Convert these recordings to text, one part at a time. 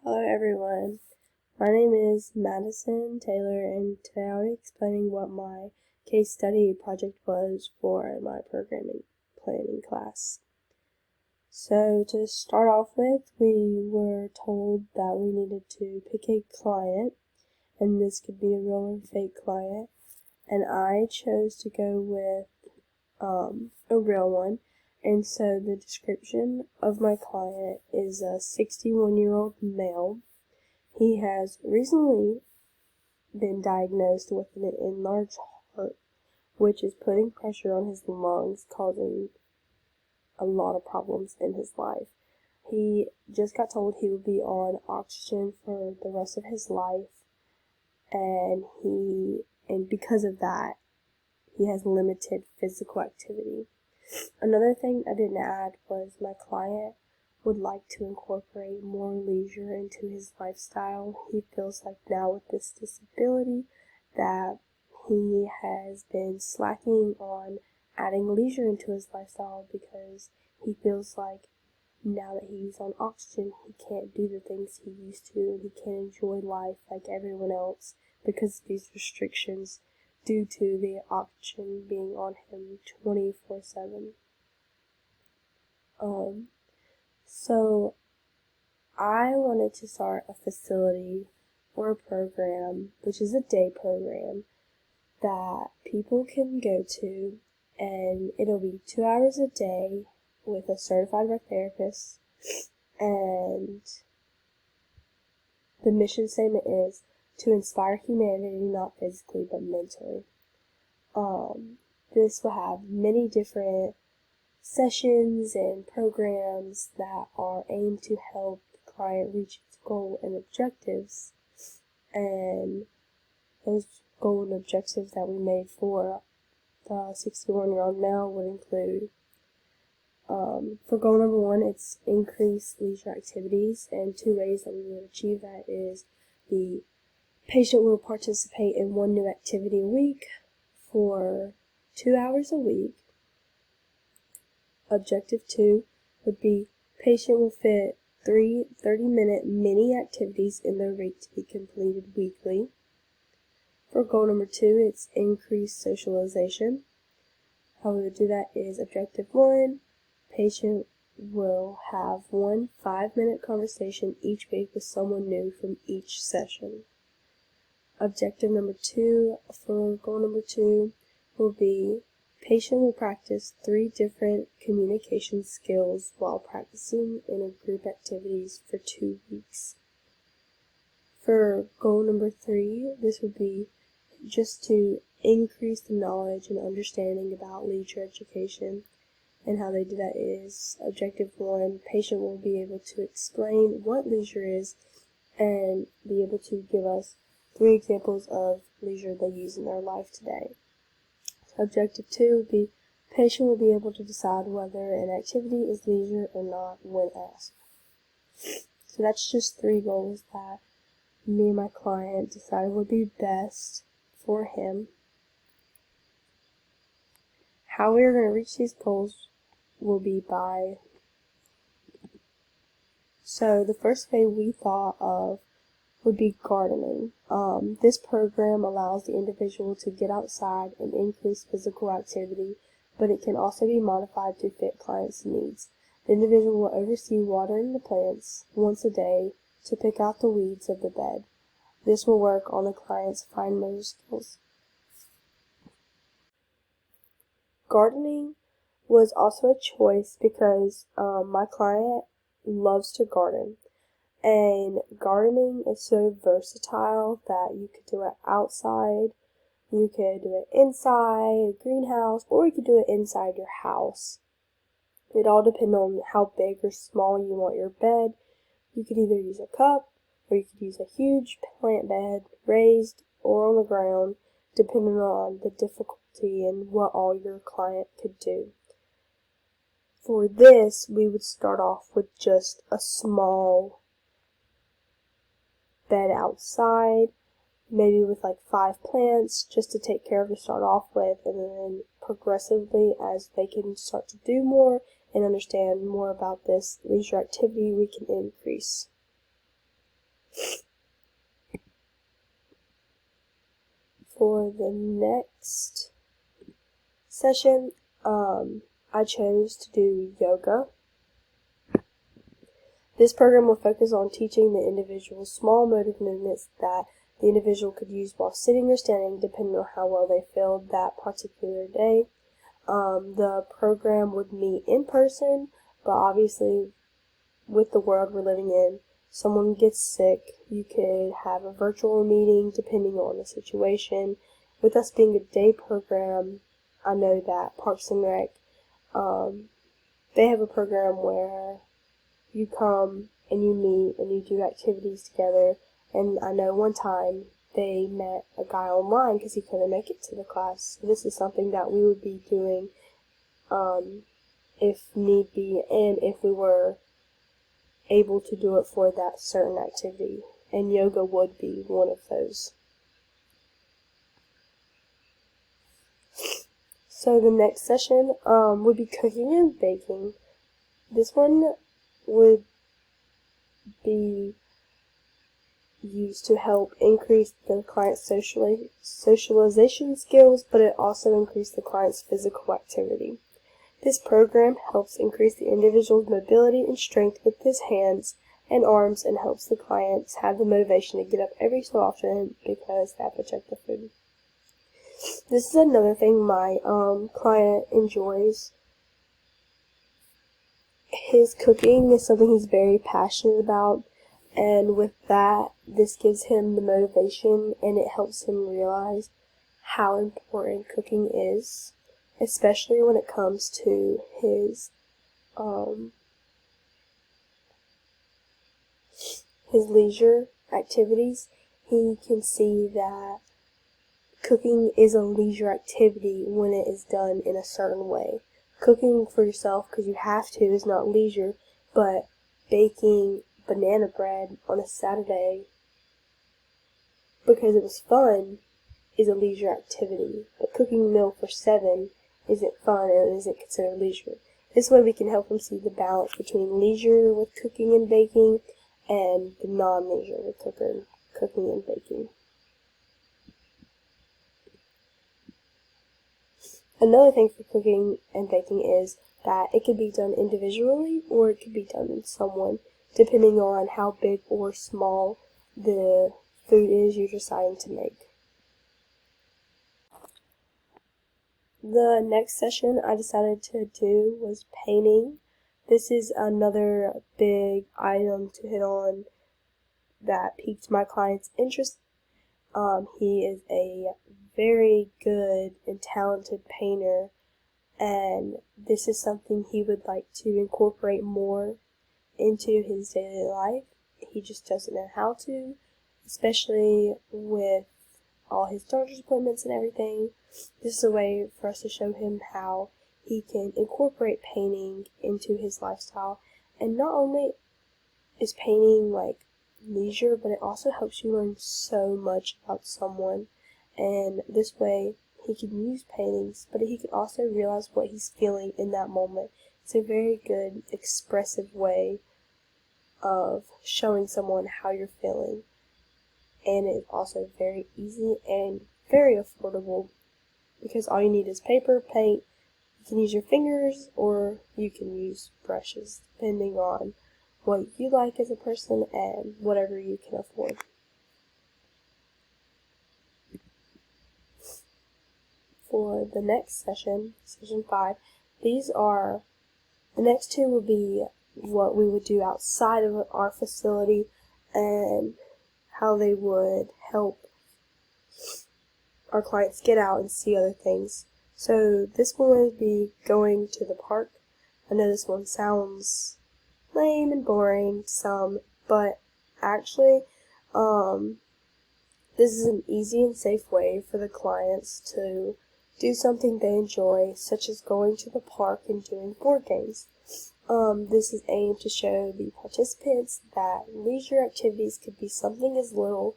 Hello everyone, my name is Madison Taylor and today I'll be explaining what my case study project was for my programming planning class. So to start off with, we were told that we needed to pick a client, and this could be a real or fake client, and I chose to go with a real one. And so the description of my client is a 61-year-old male. He has recently been diagnosed with an enlarged heart, which is putting pressure on his lungs, causing a lot of problems in his life. He just got told he would be on oxygen for the rest of his life, and because of that, he has limited physical activity. Another thing I didn't add was my client would like to incorporate more leisure into his lifestyle. He feels like now with this disability that he has been slacking on adding leisure into his lifestyle because he feels like now that he's on oxygen, he can't do the things he used to, and he can't enjoy life like everyone else because of these restrictions due to the oxygen being on him 24/7. So I wanted to start a facility or a program, which is a day program, that people can go to, and it'll be 2 hours a day with a certified vet therapist, and the mission statement is to inspire humanity, not physically but mentally. This will have many different sessions and programs that are aimed to help the client reach its goal and objectives. And those goal and objectives that we made for the 61-year-old male would include, for goal number 1, it's increase leisure activities, and 2 ways that we would achieve that is the patient will participate in 1 new activity a week for 2 hours a week. Objective 2 would be patient will fit 3 30-minute mini activities in their rate to be completed weekly. For goal number 2, it's increased socialization. How we would do that is objective 1, patient will have 1 5-minute conversation each week with someone new from each session. Objective number 2 for goal number 2 will be patient will practice 3 different communication skills while practicing in a group activities for 2 weeks. For goal number 3, this would be just to increase the knowledge and understanding about leisure education, and how they do that is objective 1, patient will be able to explain what leisure is and be able to give us 3 examples of leisure they use in their life today. Objective 2 would be patient will be able to decide whether an activity is leisure or not when asked. So that's just 3 goals that me and my client decided would be best for him. How we are going to reach these goals will be so the first way we thought of would be gardening. This program allows the individual to get outside and increase physical activity, but it can also be modified to fit clients' needs. The individual will oversee watering the plants once a day to pick out the weeds of the bed. This will work on the client's fine motor skills. Gardening was also a choice because my client loves to garden. And gardening is so versatile that you could do it outside, you could do it inside a greenhouse, or you could do it inside your house. It all depends on how big or small you want your bed. You could either use a cup, or you could use a huge plant bed, raised or on the ground, depending on the difficulty and what all your client could do. For this, we would start off with just a small bed outside, maybe with like 5 plants just to take care of to start off with, and then progressively as they can start to do more and understand more about this leisure activity, we can increase. For the next session, I chose to do yoga. This program will focus on teaching the individual small motor movements that the individual could use while sitting or standing, depending on how well they felt that particular day. The program would meet in person, but obviously with the world we're living in, someone gets sick, you could have a virtual meeting depending on the situation. With us being a day program, I know that Parks and Rec, they have a program where you come and you meet and you do activities together. And I know one time they met a guy online because he couldn't make it to the class. So this is something that we would be doing if need be, and if we were able to do it for that certain activity. And yoga would be one of those. So the next session would be cooking and baking. This one would be used to help increase the client's socialization skills, but it also increased the client's physical activity. This program helps increase the individual's mobility and strength with his hands and arms, and helps the clients have the motivation to get up every so often because they have to check the food. This is another thing my client enjoys. His cooking is something he's very passionate about, and with that, this gives him the motivation, and it helps him realize how important cooking is, especially when it comes to his leisure activities. He can see that cooking is a leisure activity when it is done in a certain way. Cooking for yourself because you have to is not leisure, but baking banana bread on a Saturday because it was fun is a leisure activity. But cooking a meal for 7 isn't fun and isn't considered leisure. This way we can help them see the balance between leisure with cooking and baking and the non-leisure with cooking and baking. Another thing for cooking and baking is that it could be done individually or it could be done in someone, depending on how big or small the food is you're deciding to make. The next session I decided to do was painting. This is another big item to hit on that piqued my client's interest. He is a very good and talented painter, and this is something he would like to incorporate more into his daily life. He just doesn't know how to, especially with all his doctor's appointments and everything. This is a way for us to show him how he can incorporate painting into his lifestyle. And not only is painting like leisure, but it also helps you learn so much about someone. And this way he can use paintings, but he can also realize what he's feeling in that moment. It's a very good expressive way of showing someone how you're feeling. And it's also very easy and very affordable because all you need is paper, paint. You can use your fingers or you can use brushes, depending on what you like as a person and whatever you can afford. For the next session, session 5, the next 2 will be what we would do outside of our facility and how they would help our clients get out and see other things. So this one would be going to the park. I know this one sounds lame and boring to some, but actually this is an easy and safe way for the clients to do something they enjoy, such as going to the park and doing board games. This is aimed to show the participants that leisure activities could be something as little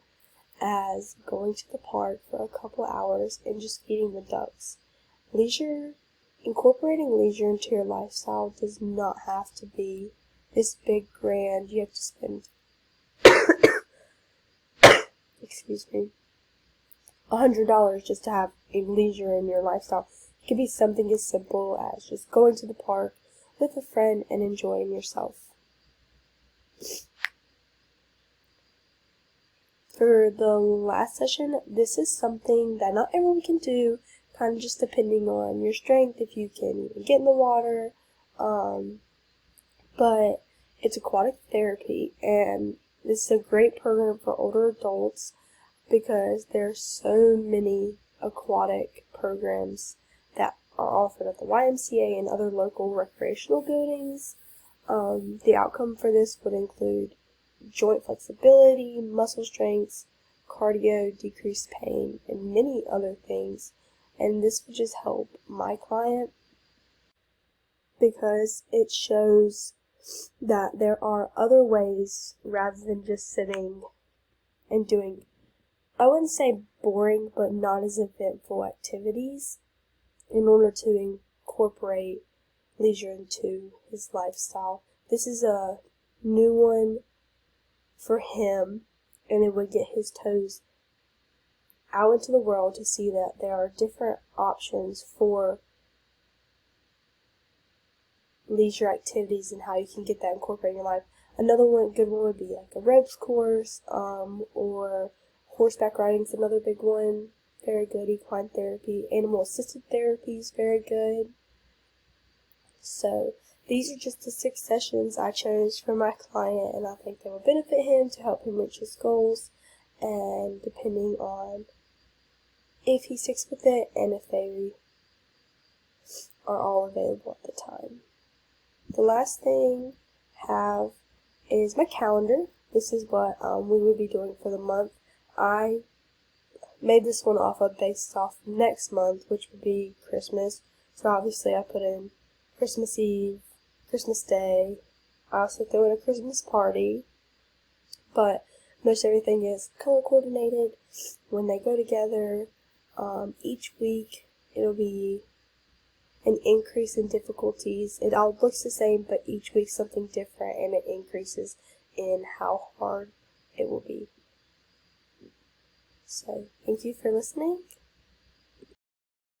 as going to the park for a couple hours and just feeding the ducks. Incorporating leisure into your lifestyle does not have to be this big grand. You have to spend $100 just to have a leisure in your lifestyle. It could be something as simple as just going to the park with a friend and enjoying yourself. For the last session, this is something that not everyone can do, kind of just depending on your strength, if you can even get in the water, but it's aquatic therapy, and this is a great program for older adults because there's so many aquatic programs that are offered at the YMCA and other local recreational buildings. The outcome for this would include joint flexibility, muscle strength, cardio, decreased pain, and many other things. And this would just help my client because it shows that there are other ways rather than just sitting and doing, I wouldn't say boring, but not as eventful activities in order to incorporate leisure into his lifestyle. This is a new one for him, and it would get his toes out into the world to see that there are different options for leisure activities and how you can get that incorporated in your life. Another good one would be like a ropes course, or horseback riding is another big one. Very good. Equine therapy, animal assisted therapy is very good. So these are just the 6 sessions I chose for my client, and I think they will benefit him to help him reach his goals, and depending on if he sticks with it and if they are all available at the time. The last thing I have is my calendar. This is what we would be doing for the month. I made this one based off next month, which would be Christmas. So obviously I put in Christmas Eve, Christmas Day. I also threw in a Christmas party, but most everything is color coordinated when they go together. Each week it'll be an increase in difficulties. It all looks the same, but each week something different, and it increases in how hard it will be. So, thank you for listening.